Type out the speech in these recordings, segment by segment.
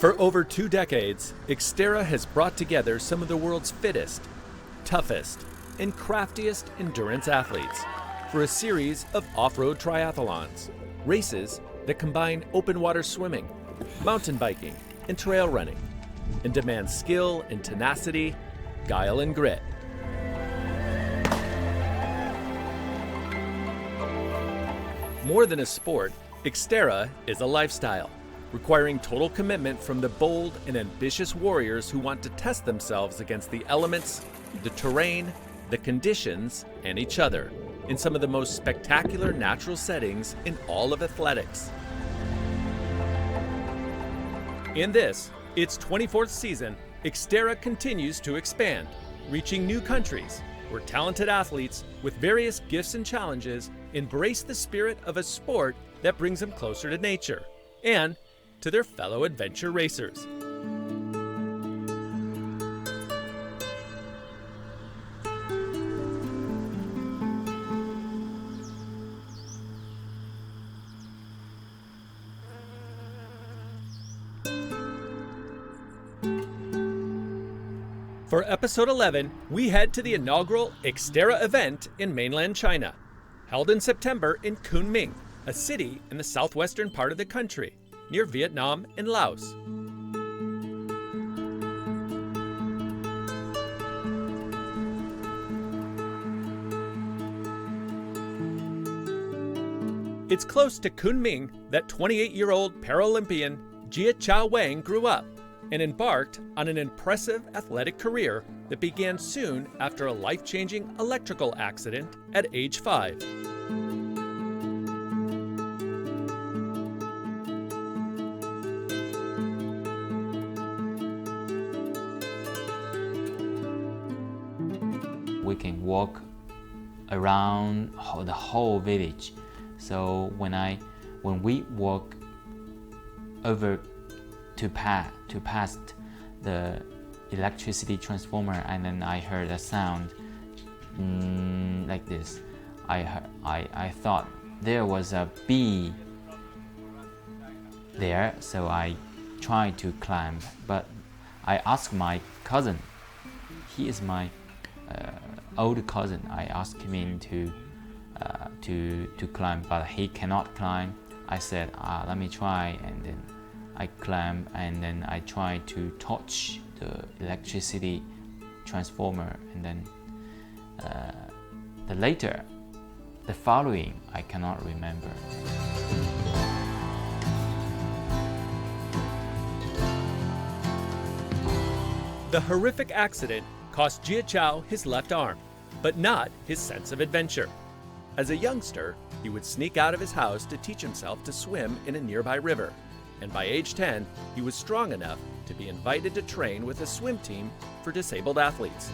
For over 2 decades, XTERRA has brought together some of the world's fittest, toughest, and craftiest endurance athletes for a series of off-road triathlons, races that combine open water swimming, mountain biking, and trail running, and demand skill and tenacity, guile and grit. More than a sport, XTERRA is a lifestyle, requiring total commitment from the bold and ambitious warriors who want to test themselves against the elements, the terrain, the conditions, and each other in some of the most spectacular natural settings in all of athletics. In this, its 24th season, XTERRA continues to expand, reaching new countries where talented athletes with various gifts and challenges embrace the spirit of a sport that brings them closer to nature and to their fellow adventure racers. For episode 11, we head to the inaugural XTERRA event in mainland China, held in September in Kunming, a city in the southwestern part of the country, near Vietnam and Laos. It's close to Kunming that 28-year-old Paralympian Jia Chao Wang grew up and embarked on an impressive athletic career that began soon after a life-changing electrical accident at age 5. We can walk around the whole village. So when we walk over to past the electricity transformer, and then I heard a sound like this. I thought there was a bee there, so I tried to climb. But I asked my cousin. He is my old cousin. I asked him to climb, but he cannot climb. I said, let me try, and then I climbed, and then I tried to touch the electricity transformer, and then the following I cannot remember. The horrific accident cost Jia Chao his left arm, but not his sense of adventure. As a youngster, he would sneak out of his house to teach himself to swim in a nearby river, and by age 10, he was strong enough to be invited to train with a swim team for disabled athletes.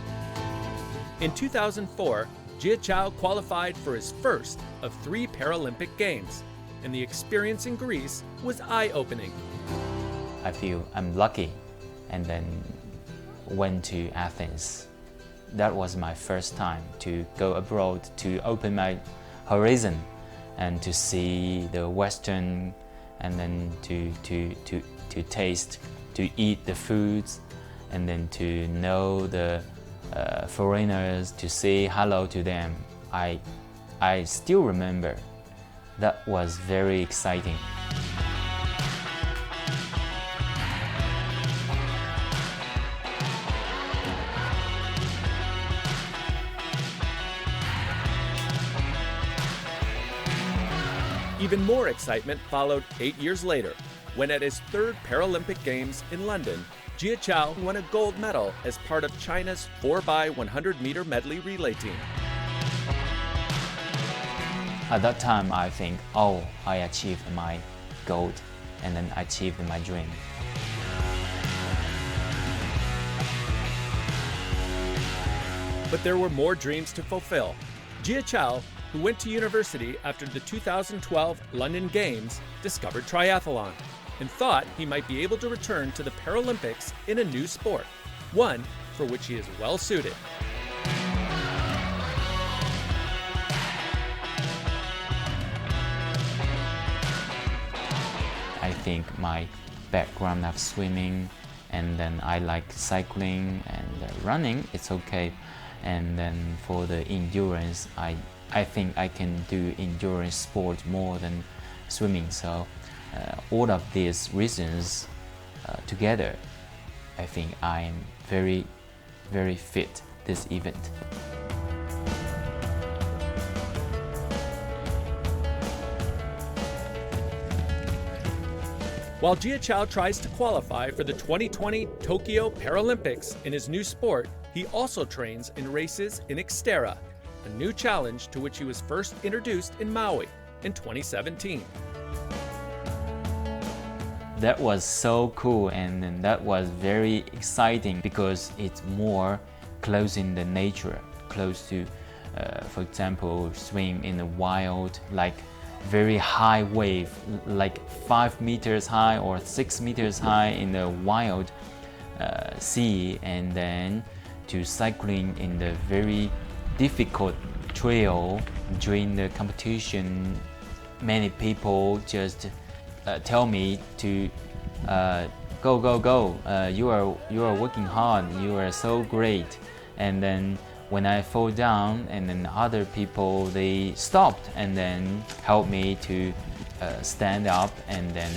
In 2004, Jia Chao qualified for his first of 3 Paralympic Games, and the experience in Greece was eye-opening. I feel I'm lucky, and then went to Athens. That was my first time to go abroad, to open my horizon and to see the Western, and then to taste, to eat the foods, and then to know the foreigners, to say hello to them. I still remember. That was very exciting. Even more excitement followed 8 years later, when at his 3rd Paralympic Games in London, Jia Chao won a gold medal as part of China's 4x100-meter medley relay team. At that time, I think, I achieved my goal, and then I achieved my dream. But there were more dreams to fulfill. Jia Chao, who went to university after the 2012 London Games, discovered triathlon and thought he might be able to return to the Paralympics in a new sport, one for which he is well suited. I think my background of swimming, and then I like cycling and running. It's okay. And then for the endurance, I think I can do endurance sport more than swimming. So all of these reasons together, I think I'm very, very fit this event. While Jiachao tries to qualify for the 2020 Tokyo Paralympics in his new sport, he also trains in races in XTERRA, a new challenge to which he was first introduced in Maui in 2017. That was so cool, and then that was very exciting because it's more close in the nature, close to, for example, swim in the wild, like very high wave, like 5 meters high or 6 meters high in the wild sea, and then to cycling in the very difficult trail. During the competition, many people just tell me to go, go, go. You are working hard. You are so great. And then when I fall down, and then other people, they stopped and then helped me to stand up and then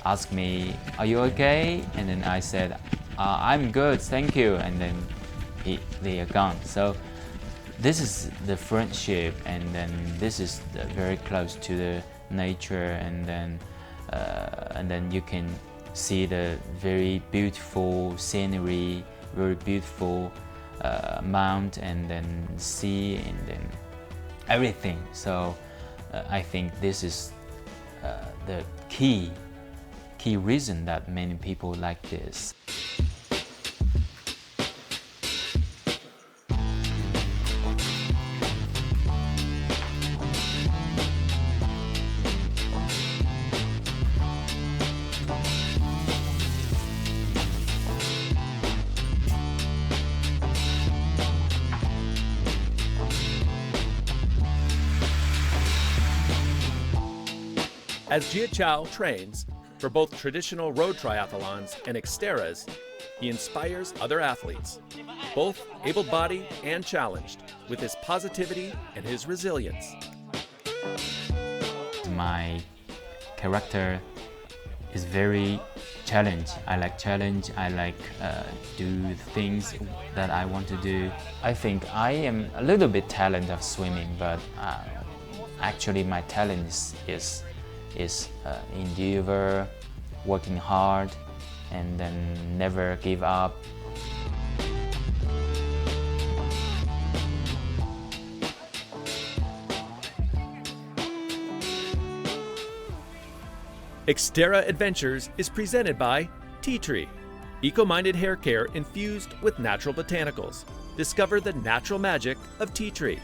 ask me, "Are you okay?" And then I said, "I'm good, thank you." And then they are gone. So this is the friendship, and then this is very close to the nature, and then you can see the very beautiful scenery, very beautiful mount, and then sea, and then everything. So I think this is the key reason that many people like this. As Jiachao trains for both traditional road triathlons and XTERRAs, he inspires other athletes, both able-bodied and challenged, with his positivity and his resilience. My character is very challenge. I like challenge. I like do things that I want to do. I think I am a little bit talented of swimming, but actually my talent is endure, working hard, and then never give up. XTERRA Adventures is presented by Tea Tree, eco-minded hair care infused with natural botanicals. Discover the natural magic of Tea Tree.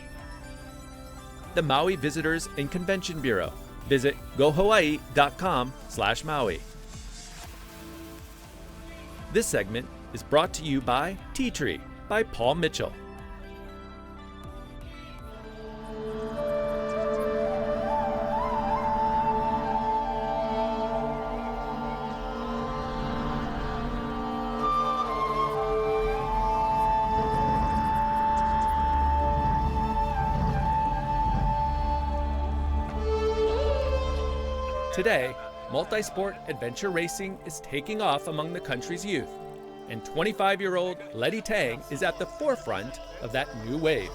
The Maui Visitors and Convention Bureau. Visit gohawaii.com/Maui. This segment is brought to you by Tea Tree by Paul Mitchell. Today, multi-sport adventure racing is taking off among the country's youth, and 25-year-old Letty Tang is at the forefront of that new wave.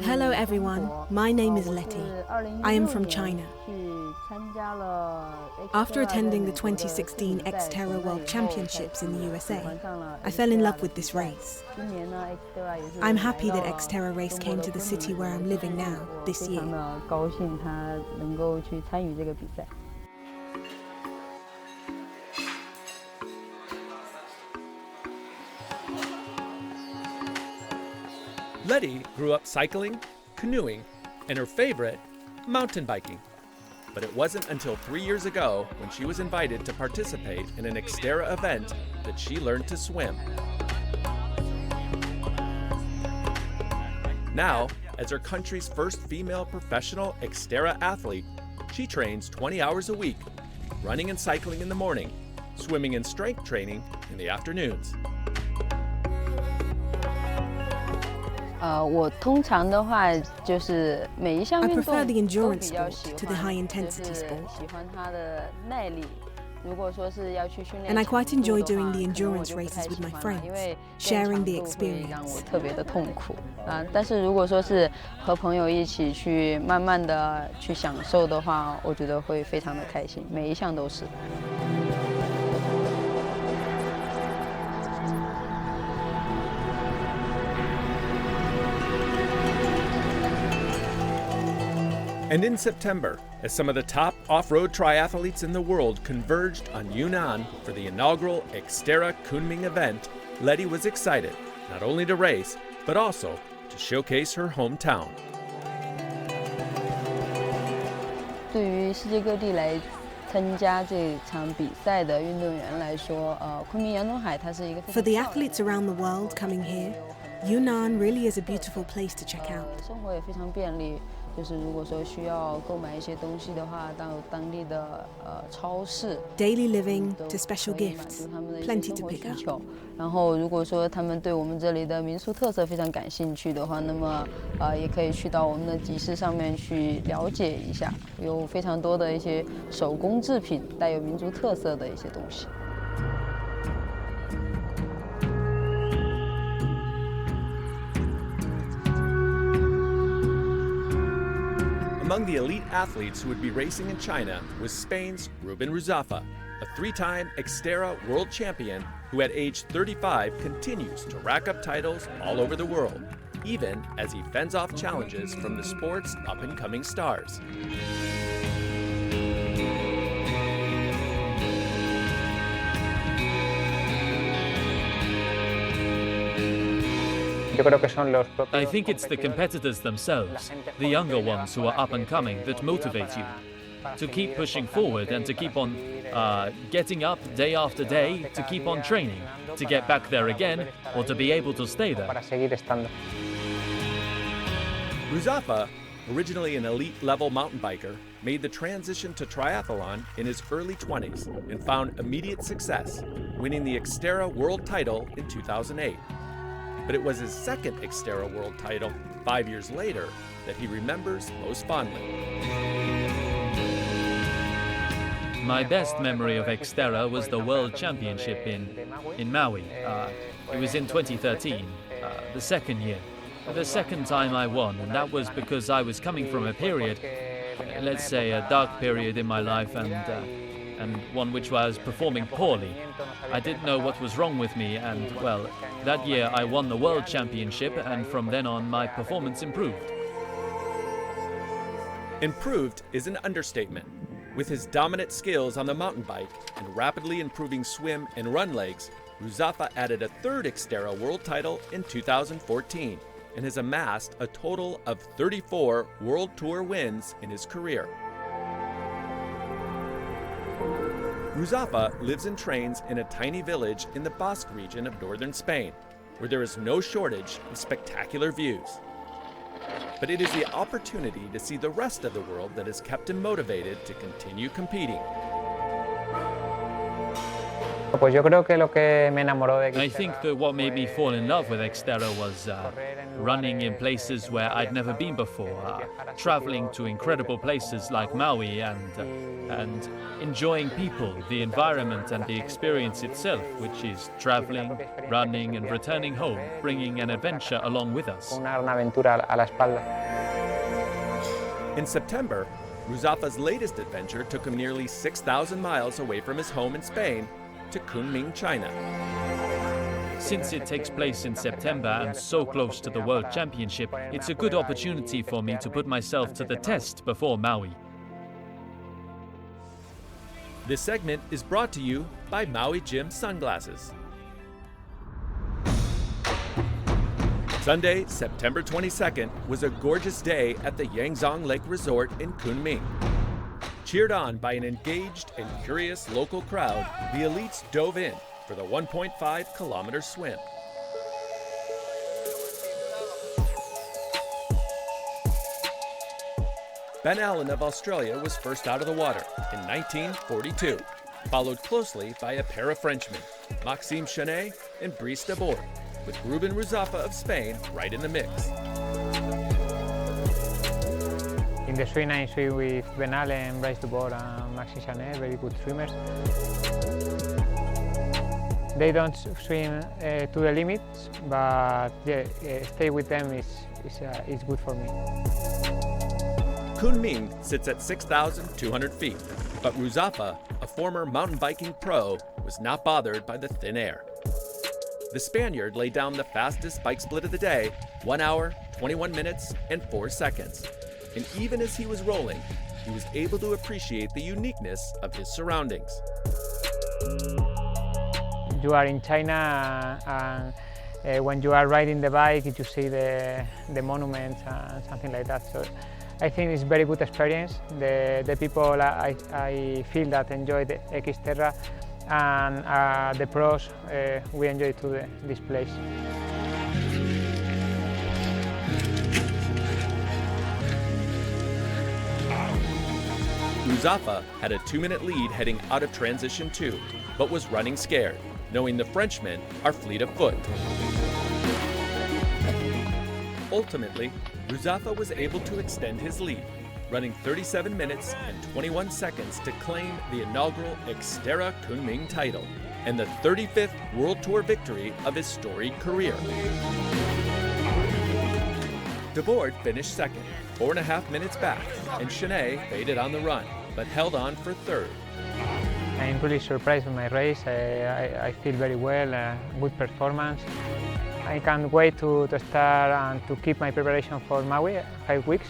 Hello everyone, my name is Letty. I am from China. After attending the 2016 XTERRA World Championships in the USA, I fell in love with this race. I'm happy that XTERRA race came to the city where I'm living now, this year. Letty grew up cycling, canoeing, and her favorite, mountain biking. But it wasn't until 3 years ago, when she was invited to participate in an XTERRA event, that she learned to swim. Now, as our country's first female professional XTERRA athlete, she trains 20 hours a week, running and cycling in the morning, swimming and strength training in the afternoons. 我通常的话就是每一项 I 运 prefer 动 the 都 endurance 比较 sport 喜 to the 欢， high 就 intensity 是 sport. 喜欢它的耐力。如果说是要去训练 And I 强 quite 度 enjoy 的 doing 话 the 可能我 endurance 就不太 races with 喜 my 欢了， friends, 因为 sharing the 练强度会让我 experience. 特别的痛苦啊。但是如果说是和朋友一起去慢慢的去享受的话，我觉得会非常的开心，每一项都是。And in September, as some of the top off-road triathletes in the world converged on Yunnan for the inaugural XTERRA Kunming event, Letty was excited not only to race, but also to showcase her hometown. 对于世界各地来参加这场比赛的运动员来说，昆明洋中海它是一个非 For 常 the 漂亮的 athletes around the world coming here, Yunnan really is a beautiful place to check out. 生活也非常便利。就是如果说需要购买一些东西的话，到当地的超市 Daily living 都 to special 可以满 gifts, 足他们的一些 plenty 生 to 活 pick 需 up. 求。然后如果说他们对我们这里的民俗特色非常感兴趣的话，那么也可以去到我们的集市上面去了解一下，有非常多的一些手工制品，带有民族特色的一些东西。Among the elite athletes who would be racing in China was Spain's Ruben Ruzafa, a three-time XTERRA world champion who at age 35 continues to rack up titles all over the world, even as he fends off challenges from the sport's up-and-coming stars. I think it's the competitors themselves, the younger ones who are up and coming, that motivate you to keep pushing forward and to keep on getting up day after day, to keep on training, to get back there again, or to be able to stay there. Ruzafa, originally an elite-level mountain biker, made the transition to triathlon in his early 20s and found immediate success, winning the XTERRA world title in 2008. But it was his second XTERRA world title 5 years later that he remembers most fondly. My best memory of XTERRA was the World Championship in Maui. It was in 2013, the second year. The second time I won, and that was because I was coming from a period, let's say a dark period in my life, and one which was performing poorly. I didn't know what was wrong with me, and well, that year I won the World Championship, and from then on my performance improved. Improved is an understatement. With his dominant skills on the mountain bike and rapidly improving swim and run legs, Ruzafa added a third XTERRA world title in 2014 and has amassed a total of 34 World Tour wins in his career. Ruzafa lives and trains in a tiny village in the Basque region of northern Spain, where there is no shortage of spectacular views. But it is the opportunity to see the rest of the world that has kept him motivated to continue competing. I think that what made me fall in love with XTERRA was running in places where I'd never been before, traveling to incredible places like Maui, and enjoying people, the environment and the experience itself, which is traveling, running and returning home, bringing an adventure along with us. In September, Ruzafa's latest adventure took him nearly 6,000 miles away from his home in Spain to Kunming, China. Since it takes place in September and so close to the World Championship, it's a good opportunity for me to put myself to the test before Maui. This segment is brought to you by Maui Gym Sunglasses. Sunday, September 22nd, was a gorgeous day at the Yangzhong Lake Resort in Kunming. Cheered on by an engaged and curious local crowd, the elites dove in for the 1.5-kilometer swim. Ben Allen of Australia was first out of the water in 1942, followed closely by a pair of Frenchmen, Maxim Chane and Brice Daubord, with Ruben Ruzafa of Spain right in the mix. In the swim, I swim with Ben Allen, Brice Daubord and Maxim Chane, very good swimmers. They don't swim to the limits, but stay with them is good for me. Kunming sits at 6,200 feet, but Ruzafa, a former mountain biking pro, was not bothered by the thin air. The Spaniard laid down the fastest bike split of the day, 1 hour, 21 minutes, and 4 seconds. And even as he was rolling, he was able to appreciate the uniqueness of his surroundings. You are in China, and when you are riding the bike, you see the monuments and something like that. So I think it's a very good experience. The people I feel that enjoy the XTERRA, and the pros, we enjoy this place. Ruzafa had a 2-minute lead heading out of transition 2, but was running scared, knowing the Frenchmen are fleet of foot. Ultimately, Ruzafa was able to extend his lead, running 37 minutes and 21 seconds to claim the inaugural XTERRA Kunming title and the 35th World Tour victory of his storied career. Daubord finished second, 4.5 minutes back, and Chane faded on the run, but held on for third. I'm really surprised with my race. I feel very well, good performance. I can't wait to start and to keep my preparation for Maui, 5 weeks.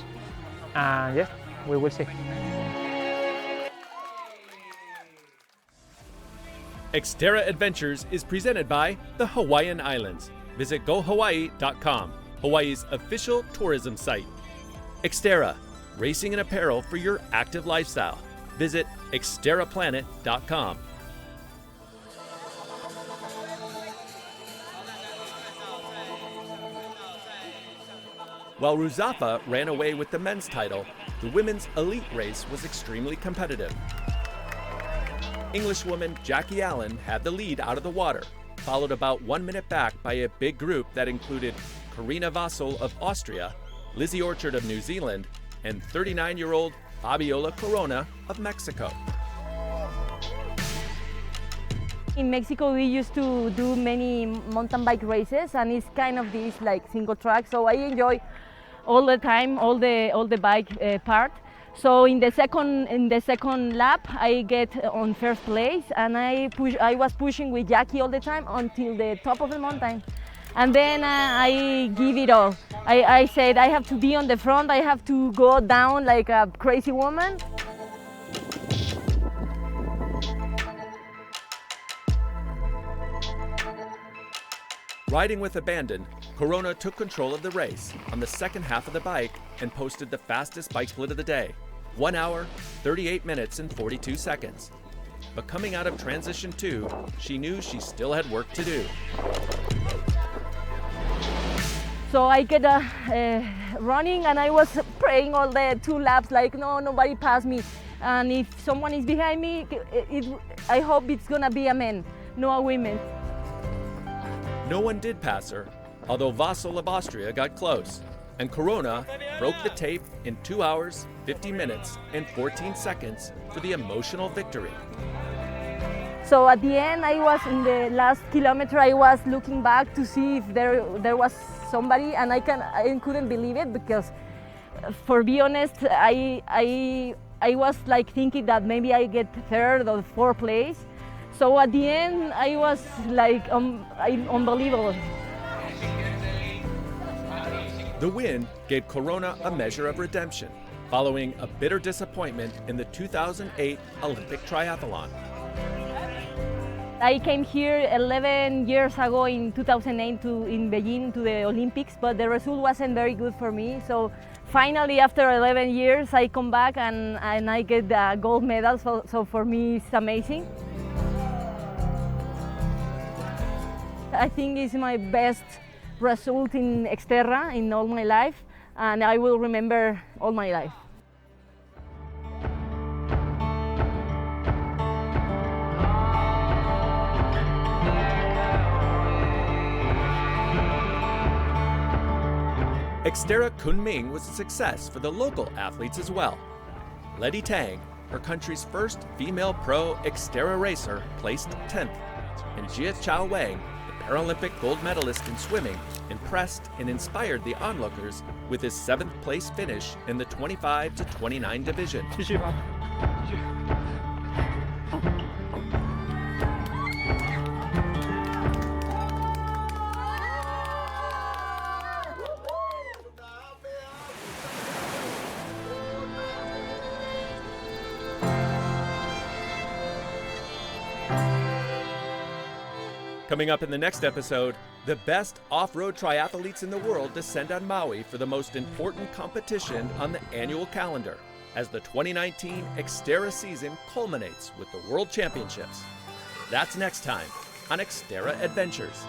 And yes, we will see. XTERRA Adventures is presented by the Hawaiian Islands. Visit gohawaii.com, Hawaii's official tourism site. XTERRA, racing and apparel for your active lifestyle. Visit XTERRAplanet.com. While Ruzafa ran away with the men's title, the women's elite race was extremely competitive. Englishwoman Jackie Allen had the lead out of the water, followed about 1 minute back by a big group that included Karina Vassal of Austria, Lizzie Orchard of New Zealand, and 39-year-old Fabiola Corona of Mexico. In Mexico, we used to do many mountain bike races, and it's kind of this like single track. So I enjoy all the time, all the bike part. So in the second lap, I get on first place, and I was pushing with Jackie all the time until the top of the mountain. And then I give it all. I said I have to be on the front, I have to go down like a crazy woman. Riding with abandon, Corona took control of the race on the second half of the bike and posted the fastest bike split of the day, 1 hour, 38 minutes and 42 seconds. But coming out of transition 2, she knew she still had work to do. So I get running, and I was praying all the 2 laps like, no, nobody passed me. And if someone is behind me, I hope it's gonna be a man, no a woman. No one did pass her, although Vassal of Austria got close, and Corona broke the tape in 2 hours, 50 minutes, and 14 seconds for the emotional victory. So at the end, I was in the last kilometer, I was looking back to see if there was somebody, and I couldn't believe it, because for be honest, I was like thinking that maybe I get third or fourth place. So at the end, I was like unbelievable. The win gave Corona a measure of redemption, following a bitter disappointment in the 2008 Olympic triathlon. I came here 11 years ago in 2008 in Beijing to the Olympics, but the result wasn't very good for me. So finally, after 11 years, I come back and I get the gold medal. So for me, it's amazing. I think it's my best result in XTERRA in all my life, and I will remember all my life. XTERRA Kunming was a success for the local athletes as well. Letty Tang, her country's first female pro XTERRA racer, placed 10th, and Jia Chao Wang, the Paralympic gold medalist in swimming, impressed and inspired the onlookers with his 7th place finish in the 25 to 29 division. Coming up in the next episode, the best off-road triathletes in the world descend on Maui for the most important competition on the annual calendar, as the 2019 XTERRA season culminates with the World Championships. That's next time on XTERRA Adventures.